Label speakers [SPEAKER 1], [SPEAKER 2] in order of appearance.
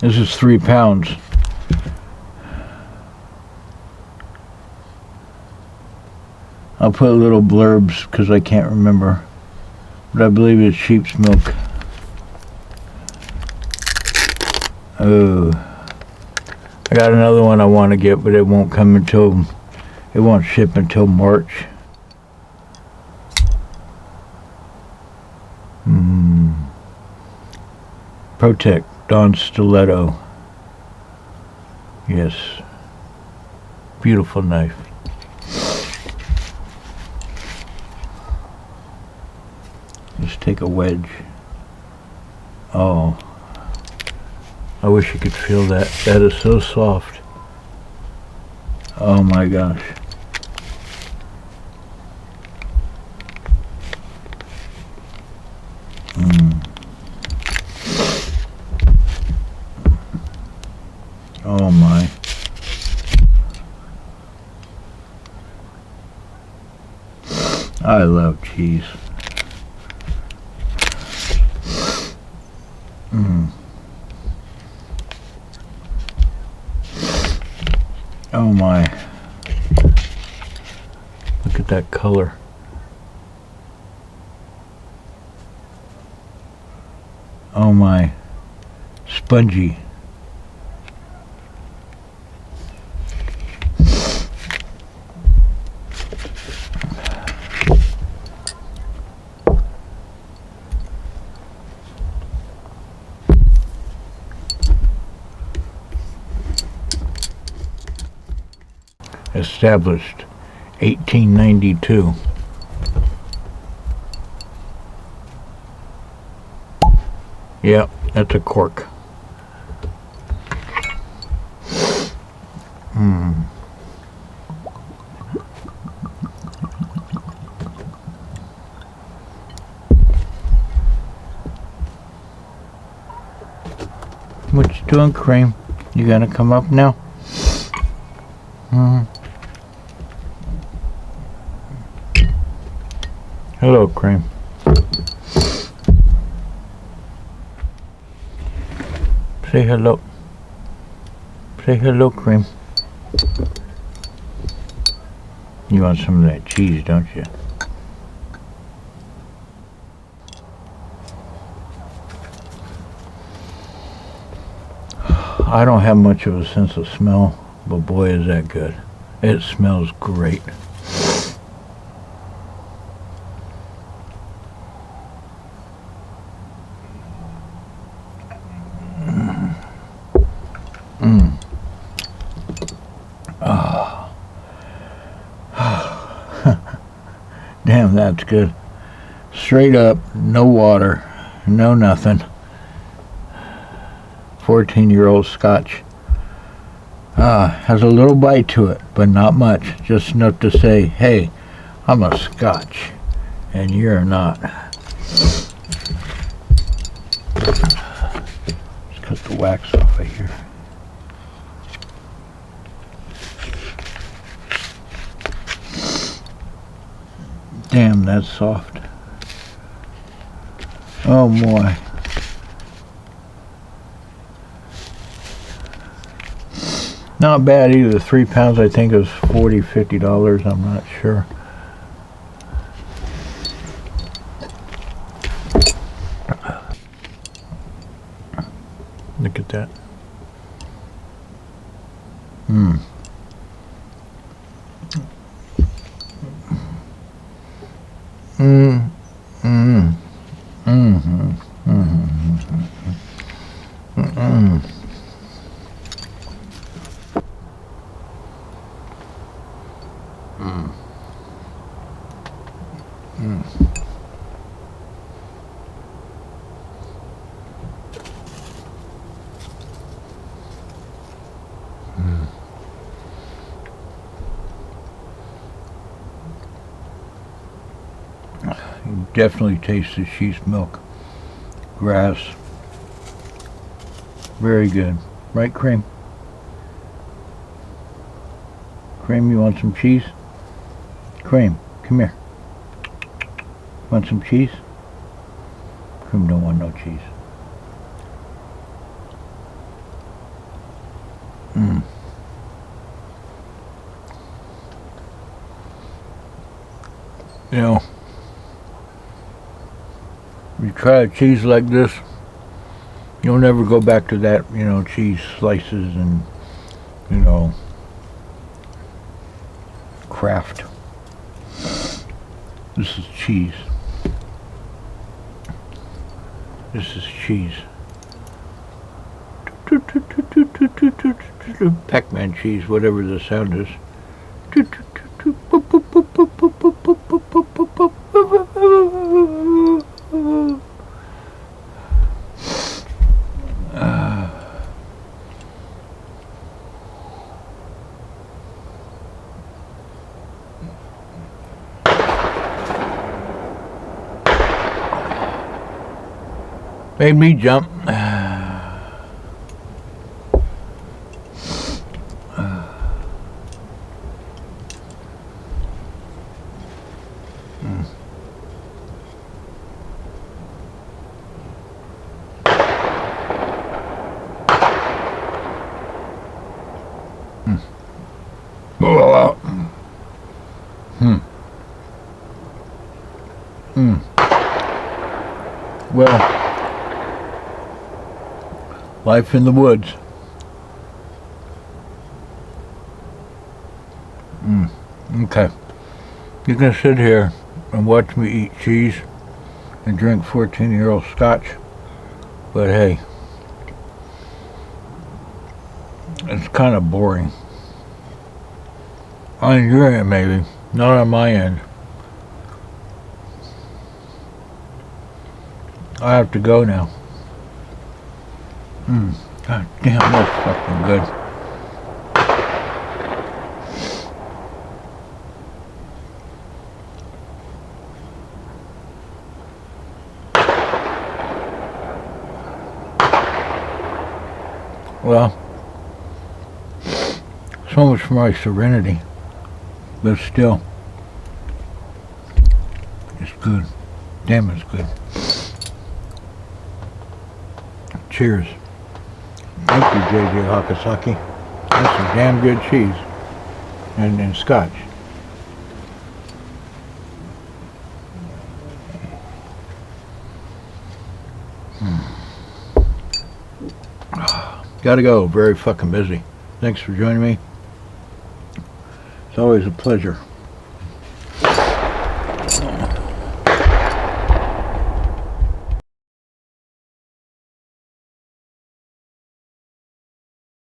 [SPEAKER 1] This is 3 pounds. I'll put little blurbs because I can't remember, but I believe it's sheep's milk. Oh, I got another one I want to get, but it won't ship until March. Protech Dawn Stiletto. Yes, beautiful knife. Let's take a wedge. Oh, I wish you could feel that. That is so soft. Oh my gosh. Oh my. I love cheese. Oh my. Look at that color. Oh my. Spongy. Established 1892. Yep, that's a cork. What you doing, Cream? You gonna come up now? Hello, Cream. Say hello. Say hello, Cream. You want some of that cheese, don't you? I don't have much of a sense of smell, but boy is that good. It smells great. Damn, that's good. Straight up, no water, no nothing. 14-year-old Scotch. Has a little bite to it, but not much. Just enough to say, hey, I'm a Scotch, and you're not. Let's cut the wax off of here. Damn, that's soft. Oh boy. Not bad either. 3 pounds, I think, is $40, $50. I'm not sure. Look at that. You definitely taste the sheep's milk. Grass. Very good. Right, Cream? Cream, you want some cheese? Cream, come here. Want some cheese? Cream don't want no cheese. Mm. You know, you try a cheese like this, you'll never go back to that, you know, cheese slices and, you know, Kraft. This is cheese. This is cheese. Pac-Man cheese, whatever the sound is. Made me jump. Well, life in the woods. Okay. You can sit here and watch me eat cheese and drink 14-year-old scotch, but hey, it's kind of boring. On your end, maybe. Not on my end. I have to go now. God damn, that's fucking good. Well, so much for my serenity, but still, it's good. Damn, it's good. Cheers. Thank you, JJ Hakasaki. That's some damn good cheese and scotch. Gotta go. Very fucking busy. Thanks for joining me. It's always a pleasure.